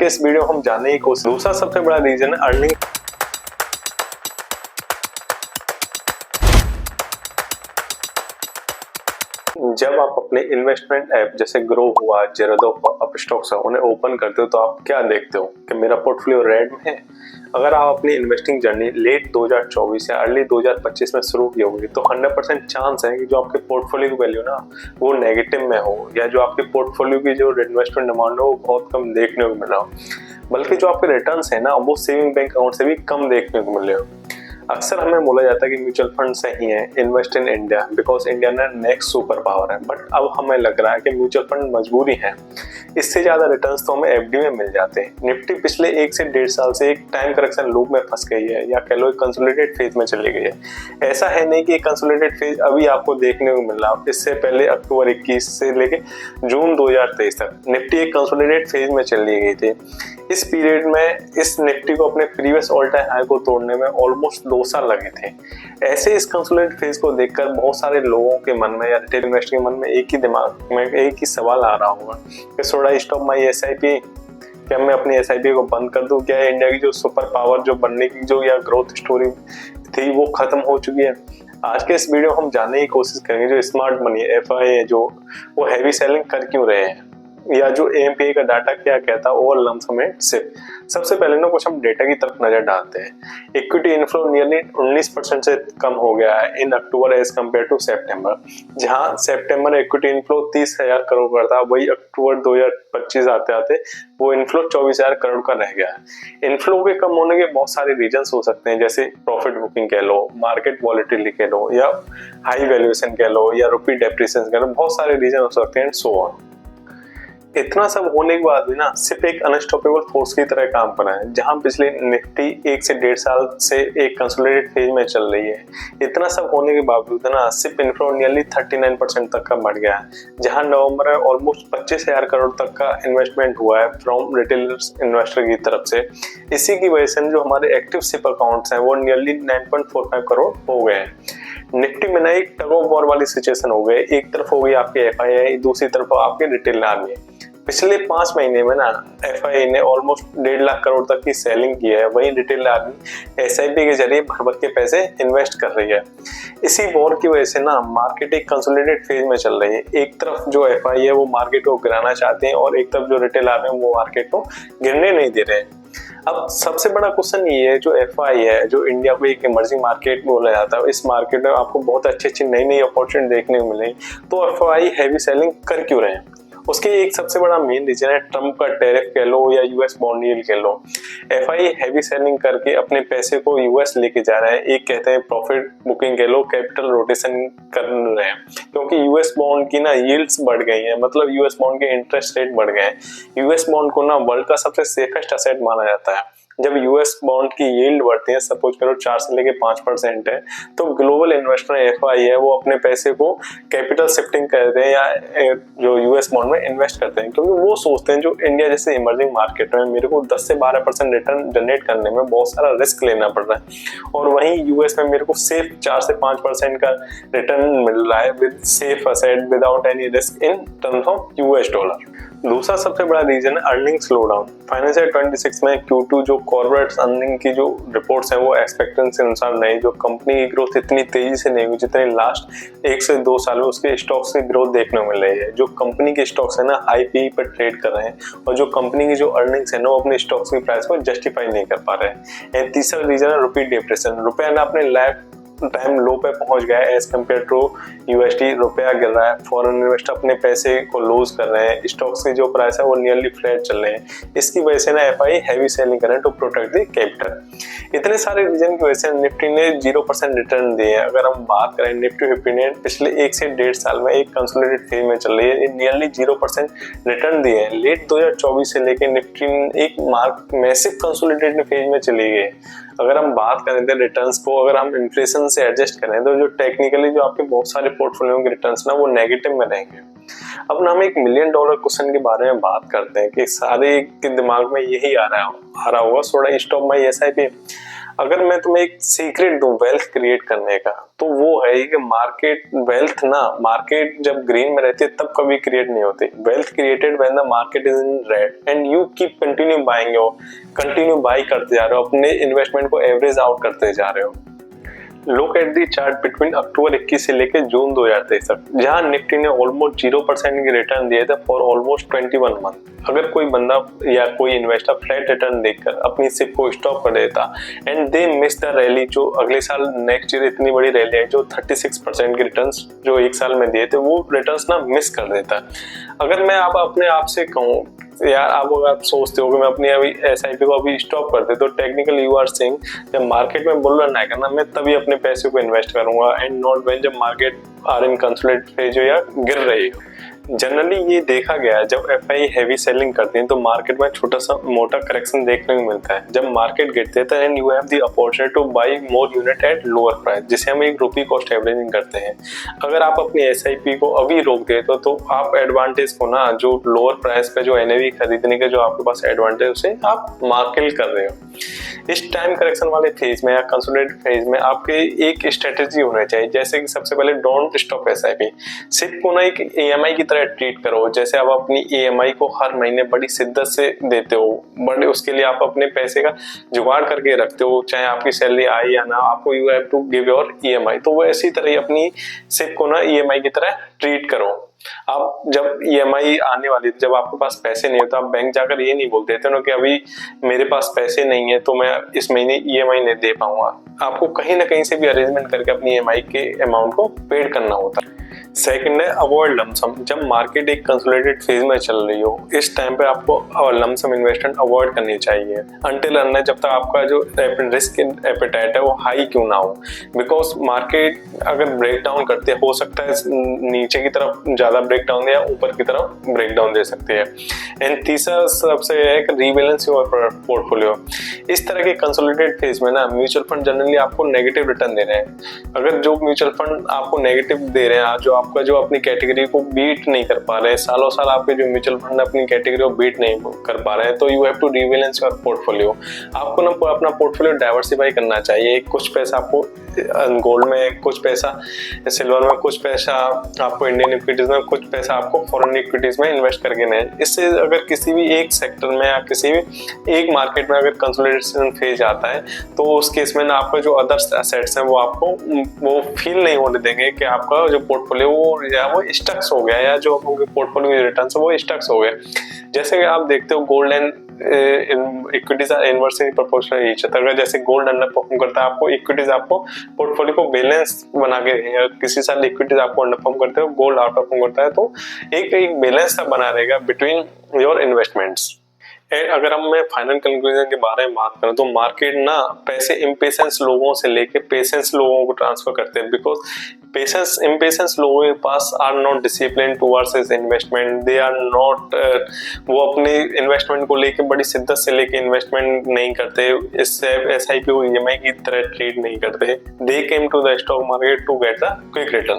कि इस वीडियो हम जानने की कोशिश। दूसरा सबसे बड़ा रीजन है अर्निंग। जब आप अपने इन्वेस्टमेंट ऐप जैसे ग्रो हुआ, जेरोदा, अपस्टॉक्स उन्हें ओपन करते हो तो आप क्या देखते हो कि मेरा पोर्टफोलियो रेड में है। अगर आप अपनी इन्वेस्टिंग जर्नी लेट 2024 या अर्ली 2025 में शुरू की होगी तो 100% चांस है कि जो आपके पोर्टफोलियो की वैल्यू ना वो नेगेटिव में हो, या जो आपके पोर्टफोलियो की जो इन्वेस्टमेंट अमाउंट हो वो बहुत कम देखने को मिल रहा हो, बल्कि जो आपके रिटर्न्स है ना वो सेविंग बैंक अकाउंट से भी कम देखने को मिल रहे हो। अक्सर हमें बोला जाता है कि म्यूचुअल फंड सही है, invest in India because India ना नेक्स्ट सुपर पावर है, बट अब हमें लग रहा है कि म्यूचुअल फंड मजबूरी है। इससे ज्यादा रिटर्न्स तो हमें एफडी में मिल जाते हैं। निफ्टी पिछले 1 से 1.5 साल से एक टाइम करेक्शन लूप में फंस गई है, या कह लो एक कंसोलिडेट फेज में चली गई है। ऐसा है नहीं कि कंसोलिडेट फेज अभी आपको देखने को मिल रहा, इससे पहले अक्टूबर 21 से लेके जून 2023 तक निफ्टी एक कंसोलिडेट फेज में चली गई थी। इस पीरियड में इस निफ्टी को अपने प्रीवियस ऑल टाइम हाई को तोड़ने में ऑलमोस्ट 2 साल लगे थे। ऐसे इस कंसोलिडेट फेज को देखकर बहुत सारे लोगों के मन में या रिटेल इन्वेस्टर के मन में एक ही दिमाग में एक ही सवाल आ रहा होगा कि should I stop my SIP, क्या मैं अपनी एसआईपी को बंद कर दूं? क्या इंडिया की जो सुपर पावर जो बनने की जो या ग्रोथ स्टोरी थी वो खत्म हो चुकी है? आज के इस वीडियो हम जानने की कोशिश करेंगे जो स्मार्ट मनी एफआई है जो वो हैवी सेलिंग कर क्यों रहे हैं, या जो एएमपीए का डाटा क्या कहता है ओवर लमसम एंड सिप। सबसे पहले ना कुछ हम डेटा की तरफ नजर डालते हैं। इक्विटी इनफ्लो नियरली 19% से कम हो गया है इन अक्टूबर एज कम्पेयर टू सितंबर। जहां सितंबर इक्विटी इनफ्लो 30,000 करोड़ का था, वही अक्टूबर 2025 आते आते वो इनफ्लो 24,000 करोड़ का रह गया है। इनफ्लो के कम होने के बहुत सारे रीजन हो सकते हैं, जैसे प्रॉफिट बुकिंग कह लो, मार्केट वॉलिटिलिटी कह लो, या हाई वैल्यूएशन कह लो, या रुपी डेप्रिसिएशन कह लो, बहुत सारे रीजन हो सकते हैं, सो ऑन। इतना सब होने के बाद भी ना सिर्फ एक अनस्टॉपेबल फोर्स की तरह काम कर रहा है। जहां पिछले निफ्टी 1 से 1.5 साल से एक कंसोलिडेट फेज में चल रही है, इतना सब होने के बावजूद ना सिर्फ इनफ्लो नियरली 39% तक का बढ़ गया है। जहां नवंबर में ऑलमोस्ट 25,000 करोड़ तक का इन्वेस्टमेंट हुआ है फ्रॉम रिटेलर्स इन्वेस्टर की तरफ से। इसी की वजह से जो हमारे एक्टिव सिप अकाउंट्स हैं वो नियरली 9.45 करोड़ हो गए हैं। निफ्टी में ना एक टग ऑफ वॉर वाली सिचुएशन हो गई। एक तरफ हो गई आपकी एफआईआई, दूसरी तरफ आपके रिटेल आर्मी। पिछले 5 महीने में ना एफआईआई ने ऑलमोस्ट 1.5 लाख करोड़ तक की सेलिंग की है, वहीं रिटेल आर्मी एसआईपी के जरिए भर भर के पैसे इन्वेस्ट कर रही है। इसी वॉर की वजह से ना मार्केट एक कंसोलिडेट फेज में चल रही है। एक तरफ जो एफआईआई है वो मार्केट को गिराना चाहते हैं, और एक तरफ जो रिटेल आर्मी है वो मार्केट को गिरने नहीं दे रहे हैं। अब सबसे बड़ा क्वेश्चन ये है, जो एफआई है जो इंडिया को एक इमर्जिंग मार्केट बोला जाता है, इस मार्केट में आपको बहुत अच्छी नई नई अपॉर्चुनिटी देखने को मिलेगी, तो एफआई हैवी सेलिंग कर क्यों रहे हैं? उसके एक सबसे बड़ा मेन रीजन है ट्रम्प का टैरिफ कह लो या यूएस बॉन्ड यील्ड कह लो। एफआई हैवी सेलिंग करके अपने पैसे को यूएस लेके जा रहे हैं। एक कहते हैं प्रॉफिट बुकिंग कह लो, कैपिटल रोटेशन कर रहे हैं, क्योंकि यूएस बॉन्ड की ना यील्ड्स बढ़ गई हैं, मतलब यूएस बॉन्ड के इंटरेस्ट रेट बढ़ गए हैं। यूएस बॉन्ड को ना वर्ल्ड का सबसे सेफेस्ट असेट माना जाता है। जब यूएस बॉन्ड की यील्ड बढ़ती है, सपोज करो 4 से लेके 5% है, तो ग्लोबल इन्वेस्टर एफआई है वो अपने पैसे को कैपिटल शिफ्टिंग करते हैं या जो यूएस बॉन्ड में इन्वेस्ट करते हैं, क्योंकि वो सोचते हैं जो इंडिया जैसे इमर्जिंग मार्केट में मेरे को 10 से 12% रिटर्न जनरेट करने में बहुत सारा रिस्क लेना पड़ रहा है, और वहीं यूएस में मेरे को सिर्फ 4 से 5% का रिटर्न मिल रहा है with safe asset without any risk in terms of US dollar. दूसरा सबसे बड़ा रीजन है अर्निंग स्लो डाउन। फाइनेंशियल 26 में Q2 जो कॉर्पोरेट अर्निंग की जो रिपोर्ट्स हैं वो एक्सपेक्टेंसी अनुसार नहीं, जो कंपनी की ग्रोथ इतनी तेजी से नहीं हुई जितनी लास्ट 1 से 2 साल में उसके स्टॉक्स की ग्रोथ देखने को मिल रही है। जो कंपनी के स्टॉक्स है ना हाई पी पर ट्रेड कर रहे हैं, और जो कंपनी की जो अर्निंग्स है ना वो अपने स्टॉक्स की प्राइस को जस्टिफाई नहीं कर पा रहे हैं। तीसरा रीजन है रुपी डिप्रेशन। रुपया ना अपने लाइफ टाइम लो पे पहुंच गया है एज कम्पेयर टू यूएसडी। रुपया गिर रहा है, फॉरेन इन्वेस्टर अपने पैसे को लूज कर रहे हैं, स्टॉक्स की जो प्राइस है वो नियरली फ्लैट चल रहे हैं। इसकी वजह से ना एफआई हैवी सेलिंग कर रहे हैं टू प्रोटेक्ट द कैपिटल। इतने सारे रीजन की वजह से निफ्टी ने 0% रिटर्न दिए हैं। अगर हम बात करें निफ्टी 50 ने पिछले 1 से 1.5 साल में एक कंसोलिडेट फेज में चल रही है, नियरली 0% रिटर्न दिए हैं। लेट 2024 से लेकर निफ्टी एक मैसिव कंसोलिडेट फेज में चली गई। अगर हम बात करें थे रिटर्न्स को, अगर हम इन्फ्लेशन से एडजस्ट करें तो जो टेक्निकली जो आपके बहुत सारे पोर्टफोलियो के रिटर्न्स ना वो नेगेटिव में रहेंगे। अब ना हम एक $1 मिलियन क्वेश्चन के बारे में बात करते हैं कि सारे के दिमाग में यही आ रहा होगा, थोड़ा स्टॉप माई एसआईपी। अगर मैं तुम्हें एक सीक्रेट दूं वेल्थ क्रिएट करने का, तो वो है कि मार्केट जब ग्रीन में रहती है तब कभी क्रिएट नहीं होती। Wealth created when the market is in red and you keep continue by करते जा रहे हो, अपने इन्वेस्टमेंट को एवरेज आउट करते जा रहे हो। Look at the chart between अक्टूबर 21 से लेकर जून 2023 तक, जहां निफ्टी ने ऑलमोस्ट 0% के रिटर्न दिए थे फॉर ऑलमोस्ट 21 मंथ। अगर कोई बंदा या कोई इन्वेस्टर फ्लैट रिटर्न देखकर अपनी सिप को स्टॉप कर देता and they miss the rally, जो अगले साल नेक्स्ट ईयर इतनी बड़ी रैली है जो 36% के रिटर्न्स जो एक साल में दिए थे, वो रिटर्न्स ना मिस कर देता। अगर मैं अब अपने आप से कहूँ यार, आप सोचते हो कि मैं अपनी अभी एसआईपी को अभी स्टॉप कर दे, तो टेक्निकली यू आर सेइंग जब मार्केट में बुल रन आएगा ना, मैं तभी अपने पैसे को इन्वेस्ट करूंगा एंड नॉट व्हेन जब market are in consolidate phase हो या गिर रही हो। जनरली ये देखा गया है जब एफआई हैवी सेलिंग करती है तो मार्केट में छोटा सा मोटा करेक्शन देखने को मिलता है। जब मार्केट गिरते हैं and you have the opportunity to buy more unit at lower price, जिसे हम एक रुपी कॉस्ट एवरेजिंग करते हैं। अगर आप अपनी एसआईपी को अभी रोक देते तो आप एडवांटेज को ना, जो लोअर प्राइस पे जो एनएवी खरीदने के जो आपके पास एडवांटेज, उसे आप मार्केट कर रहे हो। इस टाइम करेक्शन वाले फेज में या कंसोलिडेटेड फेज में आपके एक स्ट्रेटेजी होनी चाहिए, जैसे कि सबसे पहले डोंट स्टॉप एसआईपी। सिर्फ को ना एक ईएमआई की तरह ट्रीट करो। जैसे आप अपनी ईएमआई को हर महीने बड़ी शिद्दत से देते हो, बड़े उसके लिए आप अपने पैसे का जुगाड़ करके रखते हो, चाहे आपकी सैलरी आए या ना, आपको you have to give your EMI. तो वो इसी तरह अपनी सिप को ना ईएमआई की तरह ट्रीट करो। आप जब ईएमआई आने वाली, जब आपके पास पैसे नहीं होते, आप बैंक जाकर ये नहीं बोल देते ना कि अभी मेरे पास पैसे नहीं है तो मैं इस महीने ईएमआई नहीं दे पाऊंगा। आपको कहीं ना कहीं से भी अरेंजमेंट करके अपनी ईएमआई के अमाउंट को पेड करना होता है। सेकंड है अवॉइड लमसम। जब मार्केट एक कंसोलिडेटेड फेज में चल रही हो, इस टाइम पे आपको लमसम इन्वेस्टमेंट अवॉइड करनी चाहिए अंटिल अनलेस जब तक आपका जो रिस्क एपेटाइट है वो हाई क्यों ना हो। बिकॉज मार्केट अगर ब्रेक डाउन करते हो सकता है नीचे की तरफ ज्यादा ब्रेक डाउन या ऊपर की तरफ ब्रेक डाउन दे सकती है। एंड तीसरा सबसे है कि रीबैलेंस योर पोर्टफोलियो। इस तरह के कंसोलिडेटेड फेज में ना म्यूचुअल फंड जनरली आपको नेगेटिव रिटर्न दे रहे हैं। अगर जो म्यूचुअल फंड आपको नेगेटिव दे रहे हैं, जो आपका जो अपनी कैटेगरी को बीट नहीं कर पा रहे हैं, सालों साल आपके जो म्यूचुअल फंड अपनी कैटेगरी को बीट नहीं कर पा रहे हैं, तो you have to rebalance your portfolio. आपको ना अपना पोर्टफोलियो डाइवर्सिफाई करना चाहिए। कुछ पैसा आपको गोल्ड में, कुछ पैसा सिल्वर में, कुछ पैसा आपको इंडियन इक्विटीज में, कुछ पैसा आपको फॉरेन इक्विटीज में इन्वेस्ट करके नहीं। इससे अगर किसी भी एक सेक्टर में या किसी भी एक मार्केट में अगर कंसोलिडेशन फेज आता है तो उस केस में ना आपका जो अदर एसेट्स हैं वो आपको वो फील नहीं होने देंगे कि आपका जो पोर्टफोलियो वो स्टक्स हो गया, या जो पोर्टफोलियो के रिटर्न्स वो स्टक्स हो गए। जैसे कि आप देखते हो gold and equities are inversely proportional each other. अगर जैसे गोल्ड अंडर परफॉर्म करता है, आपको इक्विटीज आपको पोर्टफोलियो को बैलेंस बना के, किसी साल इक्विटीज आपको अंडर परफॉर्म करते हो, गोल्ड आउट परफॉर्म करता है, तो एक बैलेंस बना रहेगा बिटवीन योर इन्वेस्टमेंट्स। अगर हम मैं फाइनल कंक्लूजन के बारे में बात करूं तो मार्केट ना पैसे इम्पेशेंस लोगों से लेके पेशेंस लोगों को ट्रांसफर करते हैं। बिकॉज इम्पेशेंस लोगों के पास are not discipline towards his investment, they are not, वो अपने इन्वेस्टमेंट को लेके बड़ी शिद्दत से लेके इन्वेस्टमेंट नहीं करते, इससे एसआईपी को ईएमआई की तरह ट्रीट नहीं करते। They came to the stock market to get the quick return.